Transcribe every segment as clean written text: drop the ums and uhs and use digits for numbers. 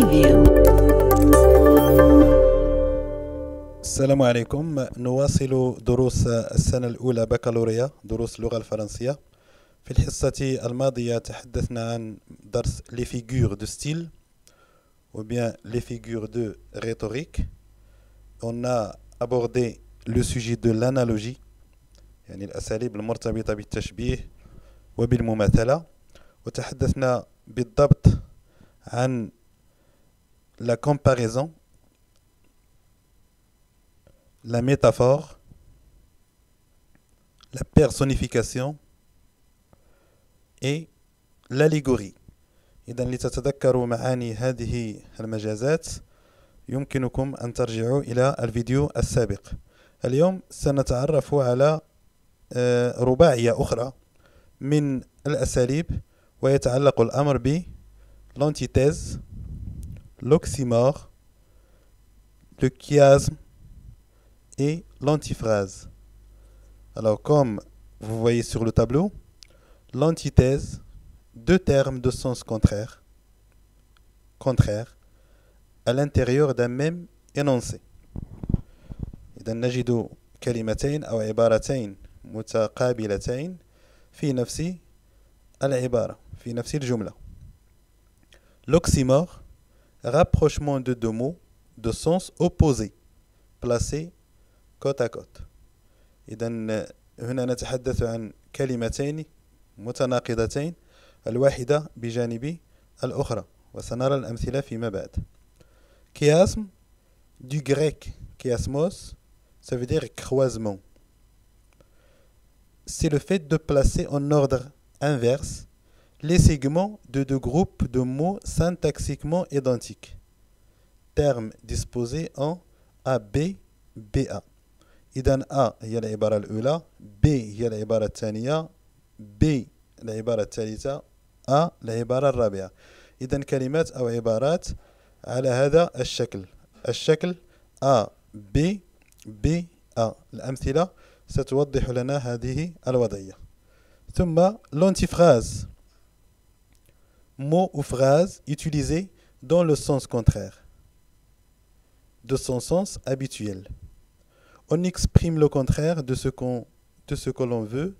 Preview. السلام عليكم. نواصل دروس السنة الأولى بكالوريا، دروس اللغة الفرنسية. في الحصة الماضية تحدثنا عن درس les figures de style ou bien les figures de rhétorique. On a abordé le sujet de l'analogie، يعني الأساليب المرتبطة بالتشبيه وبالمماثلة، وتحدثنا بالضبط عن la comparaison، la métaphore، la personnification et l'allégorie. إذا لتتذكروا معاني هذه المجازات يمكنكم أن ترجعوا إلى الفيديو السابق. اليوم سنتعرف على رباعية أخرى من الأساليب، ويتعلق الأمر ب l'antithèse, l'oxymore, le chiasme et l'antiphrase. Alors, comme vous voyez sur le tableau, l'antithèse, deux termes de sens contraire à l'intérieur d'un même énoncé. إذا نجد كلمتين أو عبارتين متقابلتين في نفس العبارة، في نفس الجملة. L'oxymore, rapprochement de deux mots de sens opposés placés côte à côte. إذا هنا نتحدث عن كلمتين متناقضتين، الواحدة بجانب الأخرى، وسنرى الأمثلة فيما بعد. Chiasme, du grec chiasmos, ça veut dire croisement. C'est le fait de placer en ordre inverse les segments de deux groupes de mots syntaxiquement identiques. Termes disposés en AB, BA. إذن A هي العبارة الأولى، B هي العبارة الثانية، B العبارة الثالثة، A العبارة الرابعة. إذن كلمات أو عبارات على هذا الشكل A B B A. الأمثلة ستوضح لنا هذه الوضعية. ثم l'antiphrase, mot ou phrase utilisé dans le sens contraire de son sens habituel. On exprime le contraire de ce que l'on veut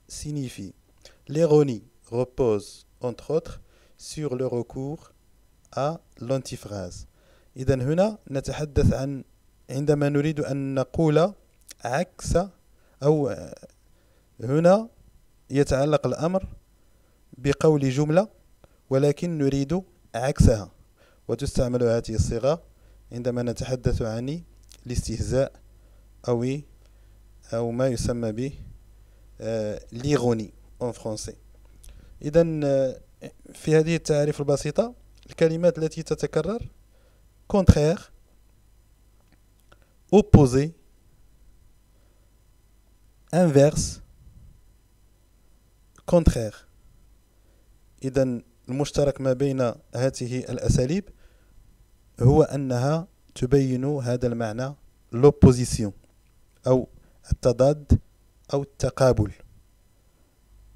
signifier. L'ironie repose, entre autres, sur le recours à l'antiphrase. إذن هنا نتحدث عن عندما نريد أن نقول عكس، أو هنا يتعلق الأمر بقول جملة ولكن نريد عكسها، وتستعمل هذه الصيغة عندما نتحدث عن الاستهزاء أو ما يسمى به l'ironie en français. إذن في هذه التعاريف البسيطة الكلمات التي تتكرر contraire, opposé, inverse, contraire. إذن المشترك ما بين هذه الأساليب هو أنها تبين هذا المعنى l'opposition أو التضاد أو التقابل.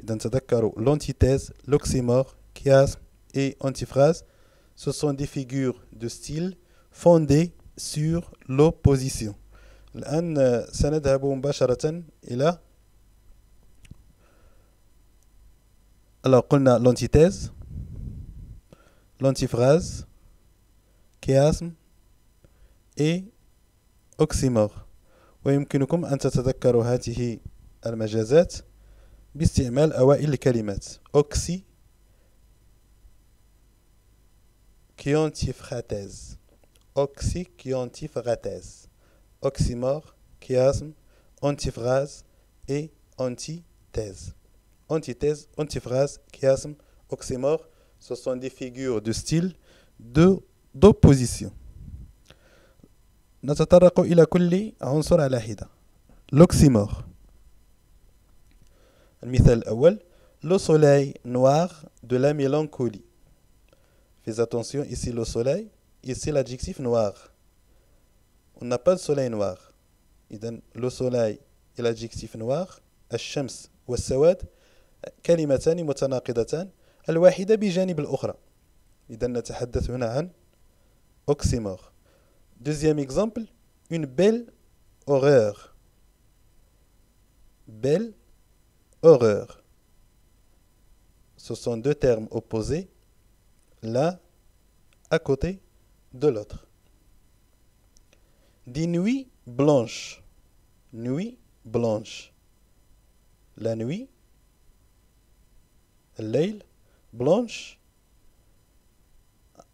إذا تذكروا l'antithèse, l'oxymore, chiasme et antiphrase, ce sont des figures de style fondées sur l'opposition. الآن سنذهب مباشرة إلى alors قلنا l'antithèse, l'antiphrase, chiasme et oxymore. ويمكنكم أن تتذكروا هذه المجازات باستعمال أوائل الكلمات. oxy chiantiphratèse, oxychiantiphratèse, oxymore, chiasme, antiphrase et antithèse. Antithèse, antiphrase, chiasme, oxymore, ce sont des figures de style d'opposition. نتطرق إلى كل عنصر على حدة. l'oxymore. المثال الأول: le soleil noir de la mélancolie. Fais attention, ici le soleil, ici l'adjectif noir. On n'a pas de soleil noir. إذن le soleil et l'adjectif noir، الشمس والسواد، كلمتان متناقضتان، الواحدة بجانب الأخرى. إذن نتحدث هنا عن oxymore. Deuxième exemple, une belle horreur. Belle horreur. Ce sont deux termes opposés, l'un à côté de l'autre. Des nuits blanches. Nuit blanche. La nuit, الليل, blanche,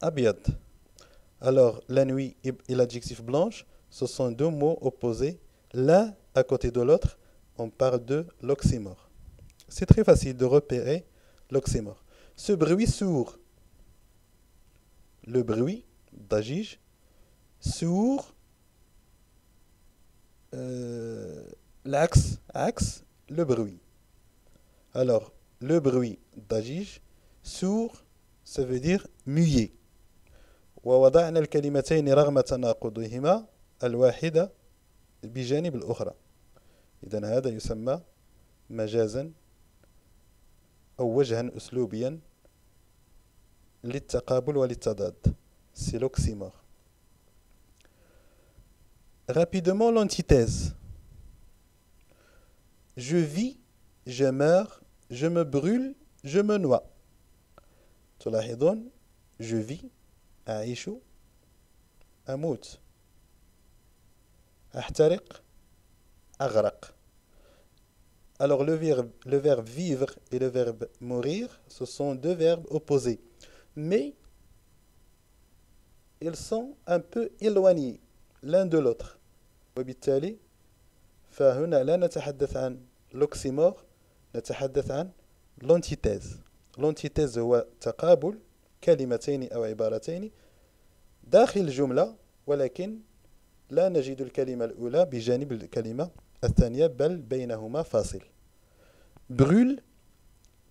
abyad. Alors, la nuit et l'adjectif blanche, ce sont deux mots opposés, l'un à côté de l'autre. On parle de l'oxymore. C'est très facile de repérer l'oxymore. Ce bruit sourd. Le bruit, dajij, sourd, l'axe, axe, le bruit. Alors, le bruit, dajij, sourd, ça veut dire muet. ووضعنا الكلمتين رغم تناقضهما الواحدة بجانب الأخرى. إذن هذا يسمى مجازا أو وجها أسلوبيا للتقابل وللتضاد. C'est l'oxymore. Rapidement l'antithèse. Je vis, je meurs, je me brûle, je me noie. تلاحظون je vis, أعيش, أموت, أحترق, أغرق. Alors le verbe vivre et le verbe mourir, ce sont deux verbes opposés. Mais ils sont un peu éloignés l'un de l'autre. وبالتالي فهنا لا نتحدث عن l'oxymore, نتحدث عن l'antithèse. L'antithèse هو تقابل كلمتين أو عبارتين داخل جملة ولكن لا نجد الكلمة الأولى بجانب الكلمة الثانية بل بينهما فاصل. brûle,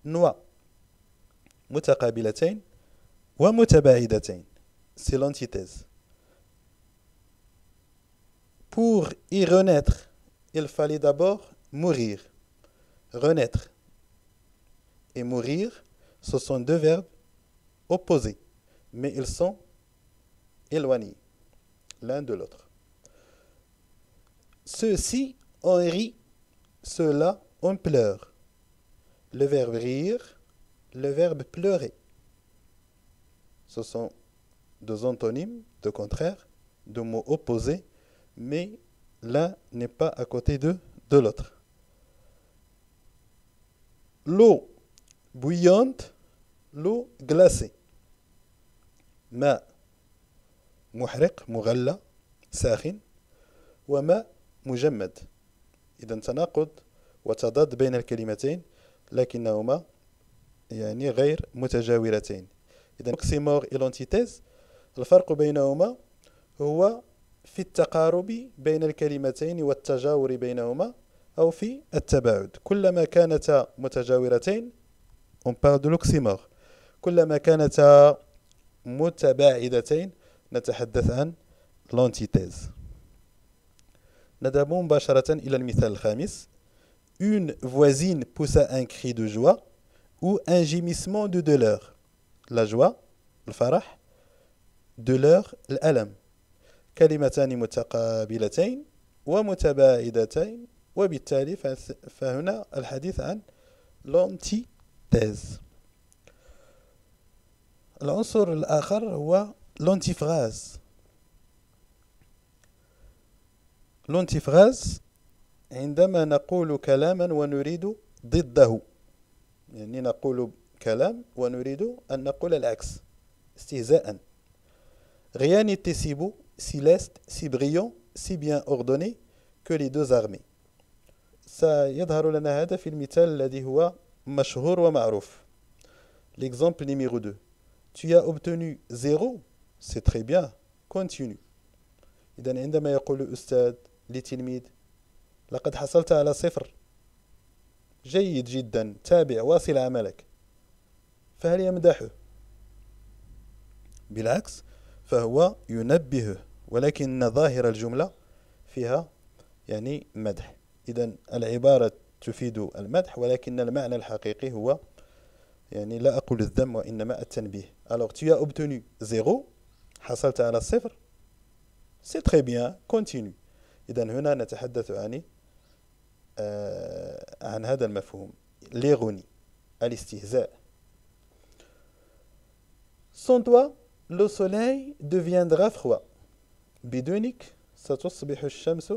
noie, متقابلتين ومتباعدتين. C'est l'antithèse. Pour y renaître, il fallait d'abord mourir. Renaître et mourir, ce sont deux verbes opposés, mais ils sont éloignés l'un de l'autre. Ceux-ci on rit, ceux-là on pleure. Le verbe rire, le verbe pleurer. Ce sont deux antonymes, deux contraires, deux mots opposés, mais l'un n'est pas à côté de l'autre. L'eau bouillante, l'eau glacée. ماء محرق مغلى ساخن وماء مجمد. إذا تناقض وتضاد بين الكلمتين لكنهما يعني غير متجاورتين. إذا l'oxymore et l'antithèse الفرق بينهما هو في التقارب بين الكلمتين والتجاور بينهما أو في التباعد. كلما كانتا متجاورتين on parle de l'oxymore. كلما كانتا متباعدتين نتحدث عن l'antithèse. نذهب مباشرة إلى المثال الخامس. Une voisine poussa un cri de joie ou un gémissement de douleur. La joie, الفرح, douleur, الألم. كلمتان متقابلتين ومتباعدتين وبالتالي فهنا الحديث عن l'antithèse. العنصر الآخر هو l'antiphrase. l'antiphrase عندما نقول كلاما ونريد ضده. يعني نقول كلام ونريد أن نقول العكس استهزاء. Rien n'était si beau, si leste, si brillant, si bien ordonné que les deux armées. سيظهر لنا هذا في المثال الذي هو مشهور ومعروف. L'exemple numéro 2. Tu as obtenu 0, c'est très bien, continue. إذن عندما يقول الأستاذ لتلميذ لقد حصلت على 0 جيد جدا تابع واصل عملك فهل يمدحه؟ بالعكس فهو ينبهه ولكن ظاهر الجملة فيها يعني مدح. إذن العبارة تفيد المدح ولكن المعنى الحقيقي هو يعني لا أقول الذم وإنما التنبيه. Alors tu as obtenu 0 حصلت على الصفر. سي تري بيان، كونتينيو. إذا هنا نتحدث عن هذا المفهوم، ليغوني، الاستهزاء. Sans toi, le soleil deviendra froid. بدونك ستصبح الشمس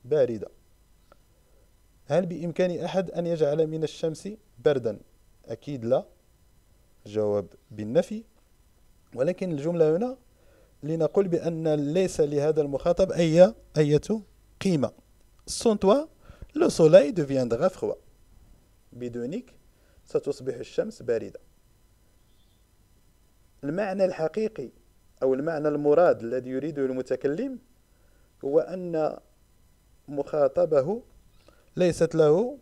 باردة. هل بإمكان أحد أن يجعل من الشمس بردا؟ أكيد لا. جواب بالنفي. ولكن الجملة هنا لنقول بأن ليس لهذا المخاطب أي قيمة. Sans toi, le soleil deviendra froid. بدونك ستصبح الشمس باردة. المعنى الحقيقي أو المعنى المراد الذي يريده المتكلم هو أن مخاطبه ليست له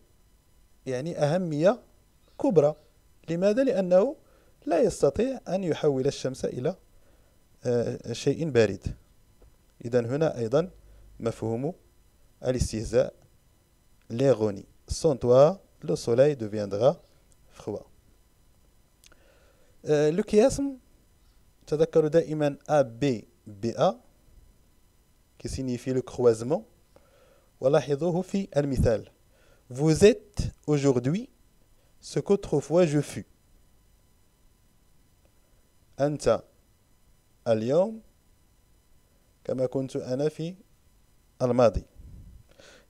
أهمية كبرى. لماذا؟ لأنه لا يستطيع أن يحول الشمس إلى شيء بارد. إذا هنا أيضا مفهوم الاستهزاء، ليغوني. Sans toi, le soleil deviendra froid. Le chiasme تذكروا دائما A, B, BA qui signifie le croisement. ولاحظوه في المثال. Vous êtes aujourd'hui ce qu'autrefois je fus. أنت اليوم كما كنت أنا في الماضي.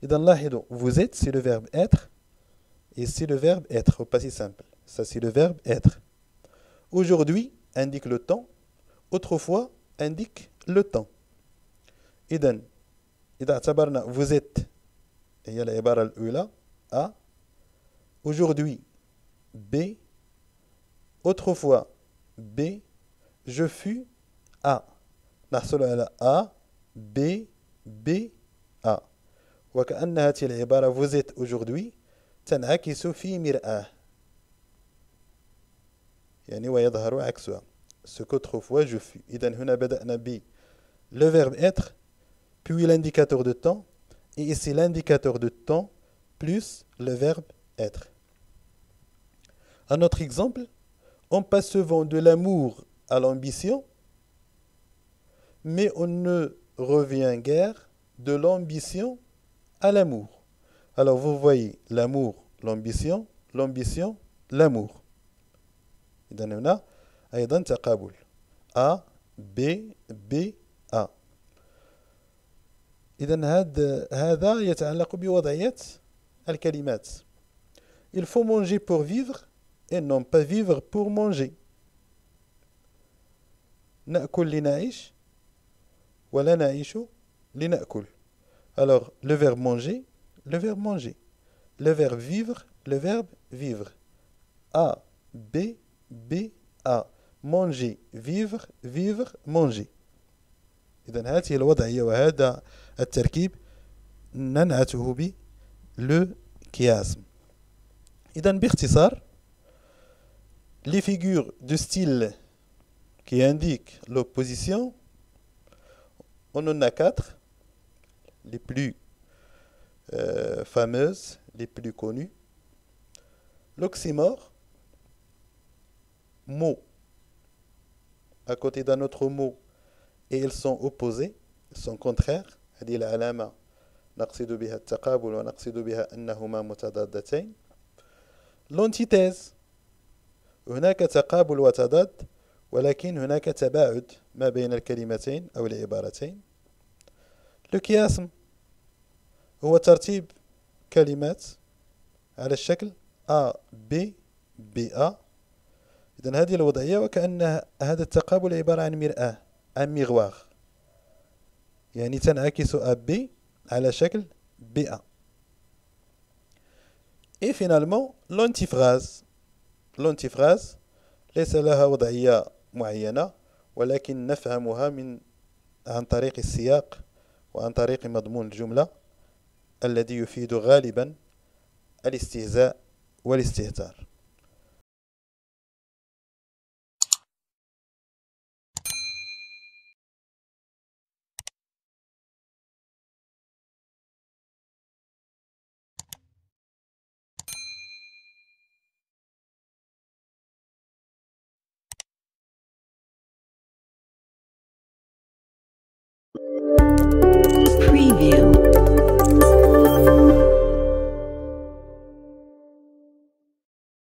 إذا لاحظوا, vous êtes c'est le verbe être et c'est le verbe être au passé simple. Ça c'est le verbe être. Aujourd'hui indique le temps, autrefois indique le temps. إذا اعتبرنا vous êtes هي العبارة الأولى A, aujourd'hui B, autrefois B, je fus A. نحصل على A, B, B, A. وكأن هذه العبارة vous êtes aujourd'hui تنعكس في مرآة، ويظهر عكسها ce qu'autrefois je fus. إذا هنا بدأنا ب le verbe être puis l'indicateur de temps et ici l'indicateur de temps plus le verbe être. Un autre exemple, on passe souvent de l'amour à l'ambition, mais on ne revient guère de l'ambition à l'amour. Alors vous voyez l'amour, l'ambition, l'ambition, l'amour. إذا هنا أيضا تقابل A, B, B, A. إذا هذا يتعلق بوضعية الكلمات. Il faut manger pour vivre et non pas vivre pour manger. نأكل لنعيش ولا نعيش لنأكل. Alors le verbe manger, le verbe manger. Le verbe vivre, le verbe vivre. A, B, B, A. Manger, vivre, vivre, manger. إذن هذه الوضعية وهذا التركيب ننعته ب le chiasme. إذن باختصار les figures de style qui indiquent l'opposition, on en a 4, les plus fameuses, les plus connues. L'oxymore, mot à côté d'un autre mot et ils sont opposés, ils sont contraires. هذه العلامة نقصد بها التقابل ونقصد بها أنهما متضادتين. l'antithèse هناك تقابل وتضاد ولكن هناك تباعد ما بين الكلمتين أو العبارتين. le chiasme هو ترتيب كلمات على الشكل A, B, B, A. إذن هذه الوضعية وكأن هذا التقابل عبارة عن مرآة، un miroir، تنعكس A, B على شكل BA. Et finalement l'antiphrase. l'antiphrase ليس لها وضعية معينة ولكن نفهمها عن طريق السياق وعن طريق مضمون الجملة الذي يفيد غالبا الاستهزاء والاستهتار.